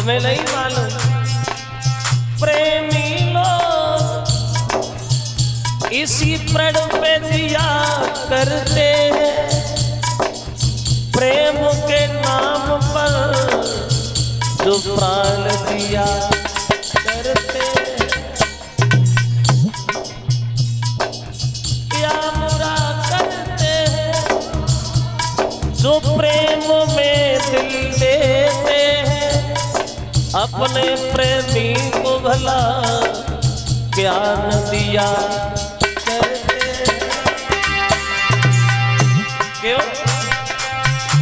तुम्हें नहीं मालूम प्रेमी लोग इसी प्रण पे दिया करते हैं, प्रेम के नाम पर जो प्राण दिया करते हैं। क्या बुरा करते हैं जो प्रेम में दिल देते हैं, अपने प्रेमी को भला ज्ञान दिया करते हैं। क्यों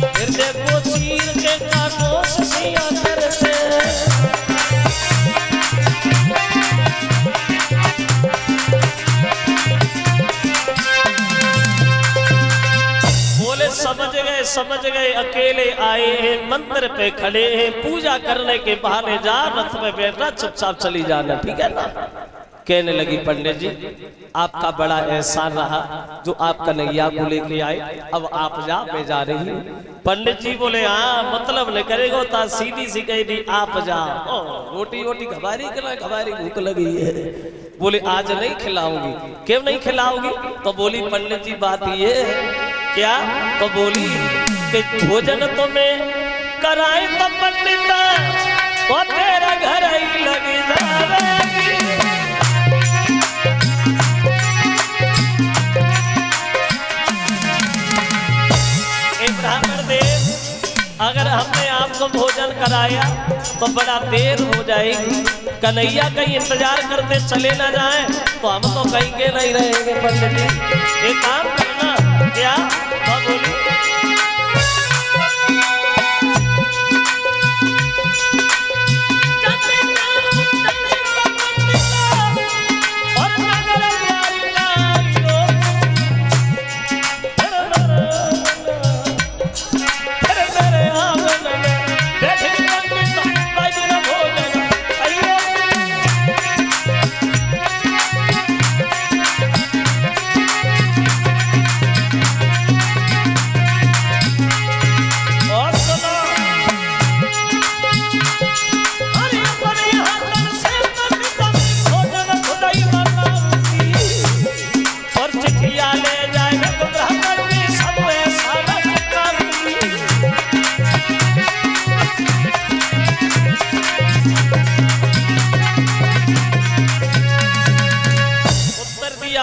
हृदय को चीर के काटो सिया करते हैं। समझ गए अकेले आए हैं, मंदिर पे खड़े हैं, पूजा करने के बहाने जा, रथ में बैठना, चुपचाप चली जाना, ठीक है ना। कहने लगी पंडित जी आपका बड़ा एहसान रहा जो आप कन्हैया को लेके आए, अब आप जा मैं जा रही हूँ। पंडित जी बोले हाँ मतलब नहीं करेगा, ता सीधी सी कही दी आप जाओ। रोटी रोटी खबारी भूख लगी है। बोले आज नहीं खिलाऊंगी। क्यों नहीं खिलाऊंगी? तो बोली पंडित जी बात ये है। क्या? तो बोली कि भोजन तो मैं कराए तो पंडित और तेरा घर ही लग जाएगी। ब्राह्मण देव अगर हमने आपको भोजन कराया तो बड़ा देर हो जाएगी, कन्हैया कहीं इंतजार करते चले ना जाए तो हम तो कहीं के नहीं रहेंगे। पंडित जी एक काम करना। क्या? बोली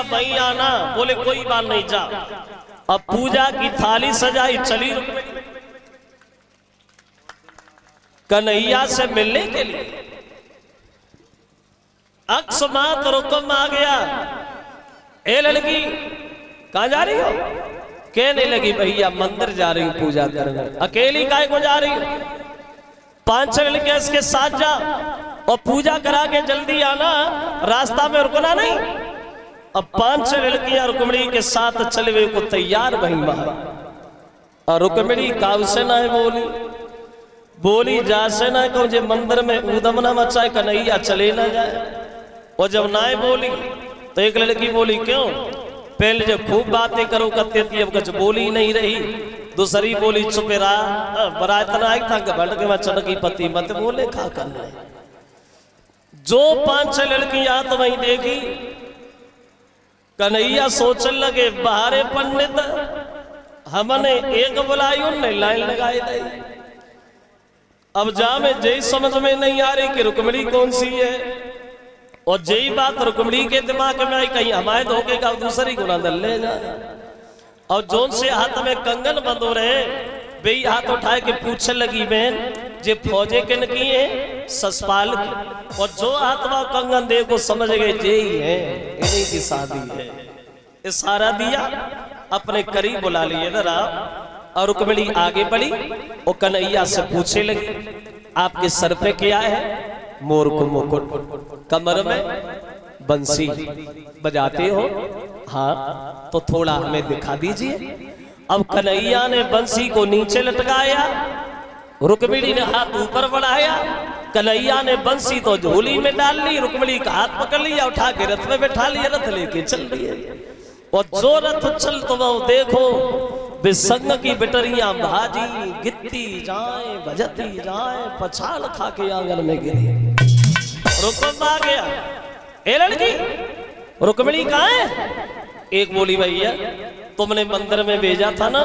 वहीं आना। बोले कोई बात नहीं जा। अब पूजा की थाली सजाई, चली कन्हैया से मिलने के लिए। अकस्मात रुकम आ गया। ए लड़की कहां जा रही हो? कहने लगी भैया मंदिर जा रही हूं पूजा करने। अकेली काहे को जा रही हो? 5 लड़कियां इसके साथ जा और पूजा करा के जल्दी आना, रास्ता में रुकना नहीं। अब 5 लड़कियां रुक्मिणी के साथ चले हुए को तैयार भई बाहर। और रुक्मिणी काव से ना है बोली जा से ना कहो जे मंदिर में ऊधम ना मचाए, कन्हैया चले ना जाए। और जब ना बोली तो एक लड़की बोली क्यों? पहले जब खूब बातें करो करते थी, अब कुछ बोली नहीं रही। दूसरी बोली चुप रहा, बड़ा इतना आई था घंट के मैं चढ़ की पति मत बोले खा कर। जो 5 लड़कियां तो वही देखी, कन्हैया सोचने लगे बाहरे पंडित हमने एक बुलाई उनने लाइन लगाई दी। अब जा में जय समझ में नहीं आ रही कि रुक्मिणी कौन सी है। और जय बात रुक्मिणी के दिमाग में आई कहीं हमारे धोखे का दूसरी गुना दल ले जा। और जोन से हाथ में कंगन बंधो रहे बेई हाथ उठाए के पूछने लगी बहन जे फौजे किन की है? ससपाल की। और जो हाथवा कंगन दे को समझ गए जे ही है, इन्हीं की शादी है। इशारा दिया, अपने करीब बुला लिए जरा। और रुक्मिणी आगे बढ़ी और कन्हैया से पूछने लगी आपके सर पे क्या है? मोर को मुकुट, कमर में बंसी बजाते हो? हाँ तो थोड़ा हमें दिखा दीजिए। अब कन्हैया ने बंसी को नीचे लटकाया, रुक्मिणी ने हाथ ऊपर बढ़ाया, कन्हैया ने बंसी तो झोली में डाल ली, रुक्मिणी का हाथ पकड़ लिया, उठा के रथ में बैठा लिया, रथ लेके चल रही है। और जो रथ चल तो वो देखो विसंग की बिटरियां भाजी गिरती जाए बजती जाए पछाड़ खा के आंगन में गिरी। रुकम आ गया, ए लड़की रुक्मिणी कहाँ है? एक बोली भैया तुमने मंदिर में भेजा था ना,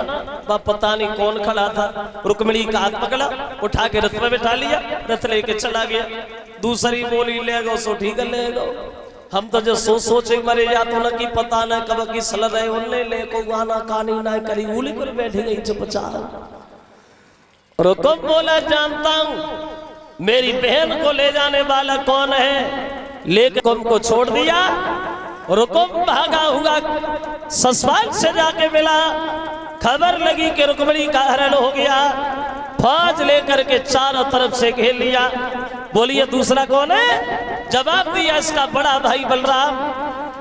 वह पता नहीं कौन खड़ा था, रुक्मिणी का हाथ पकड़ा उठा के रथ में बैठा लिया, रथ लेके चला गया। दूसरी बोली ले गो सो ठीक ले गो, हम तो जो सोचे मरे जा तो न की पता न कब की सल रहे उनने ले को गाना कहानी ना करी उली कर बैठी गई चुपचाप। रुकम बोला जानता हूं मेरी बहन को ले जाने वाला कौन है, लेकर तुमको छोड़ दिया। रुकम भागा हुआ ससुराल से जाके मिला, खबर लगी कि रुक्मिणी का हरण हो गया। फौज लेकर के चारों तरफ से घेर लिया। बोलिए दूसरा कौन है? जवाब दिया इसका बड़ा भाई बलराम।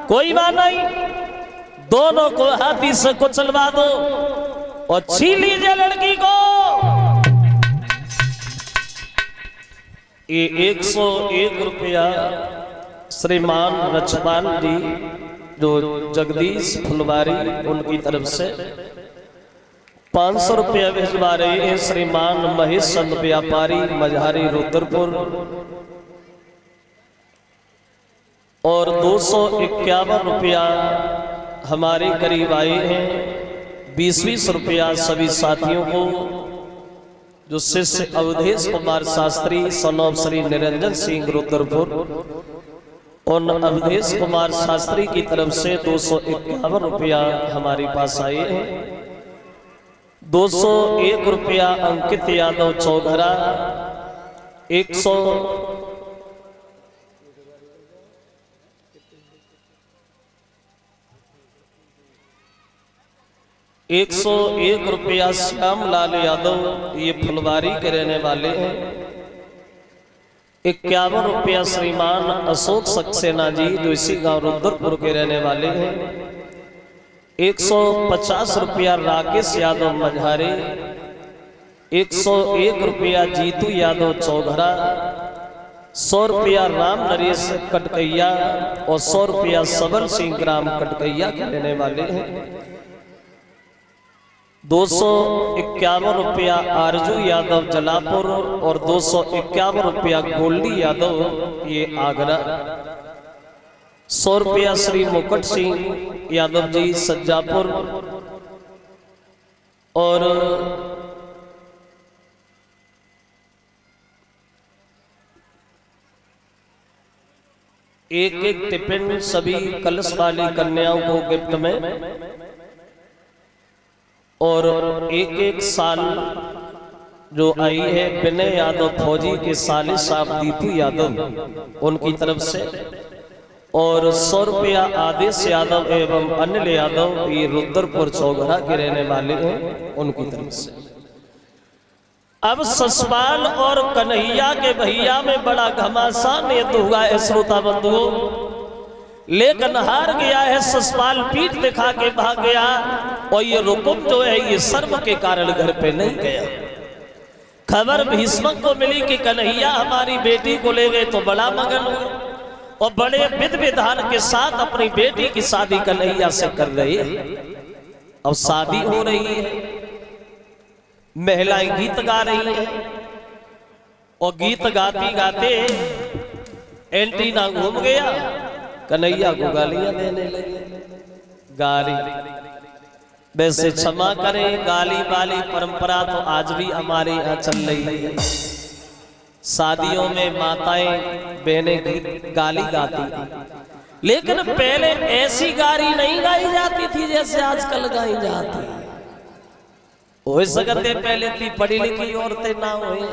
कोई बात नहीं, दोनों को हाथी से कुचलवा दो और छीन लीजिए लड़की को। ये 101 रुपया श्रीमान रचपाल जी जो जगदीश फुलवारी उनकी तरफ से 500 रुपया भिजवा रहे हैं श्रीमान महेश चंद व्यापारी मझारी रुद्रपुर, और 251 रुपया हमारे करीब आए हैं। 20-20 रुपया सभी साथियों को जो शिष्य अवधेश कुमार शास्त्री सनोब श्री निरंजन सिंह रुद्रपुर और अवधेश कुमार शास्त्री की तरफ से 251 रुपया हमारे पास आए हैं। 201 रुपया अंकित यादव चौघरा, 101 रुपया श्याम लाल यादव ये फुलवारी के रहने वाले हैं। 51 रुपया श्रीमान अशोक सक्सेना जी जो इसी गांव रुद्रपुर के रहने वाले हैं। 150 रुपया राकेश यादव मझारे, 101 रुपया जीतू यादव चौघरा, 100 रुपया राम नरेश कटकैया और 100 रुपया सबल सिंह ग्राम कटकैया के रहने वाले हैं। 251 रुपया आरजू यादव जलापुर और 251 रुपया गोल्डी यादव ये आगरा। 100 रुपया श्री मुकुट सिंह यादव जी सज्जापुर और एक टिफिन सभी कलश वाली कन्याओं को गिफ्ट में, और एक साल जो आई है विनय यादव फौजी के साले साहब दीपू यादव उनकी तरफ से, और 100 रुपया आदेश यादव एवं अनिल यादव ये रुद्रपुर चौघरा के रहने वाले हैं उनकी तरफ से। अब ससुराल और कन्हैया के भैया में बड़ा घमासान युद्ध हुआ है श्रोता बंधुओं, लेकिन हार गया है ससुराल, पीठ दिखा के भाग गया, और ये रुकुम जो है ये शर्म के कारण घर पे नहीं गया। खबर भीष्मक को मिली कि कन्हैया हमारी बेटी को ले गए तो बड़ा मगन हुए और बड़े विध विधान के साथ अपनी बेटी की शादी कन्हैया से कर रहे हैं। अब शादी हो रही है, महिलाएं गीत गा रही है, और गीत गाती गाते एंटीना घूम गया, कन्हैया को गालियां देने लगे। गाली वैसे क्षमा करें, गाली वाली परंपरा तो आज भी हमारे यहाँ चल रही है। शादियों में माताएं बहनें गाली गाती थी, लेकिन पहले ऐसी गाली नहीं गाई जाती थी जैसे आजकल गाई जाती। हो सकते पहले थी पढ़ी लिखी औरतें ना हुई।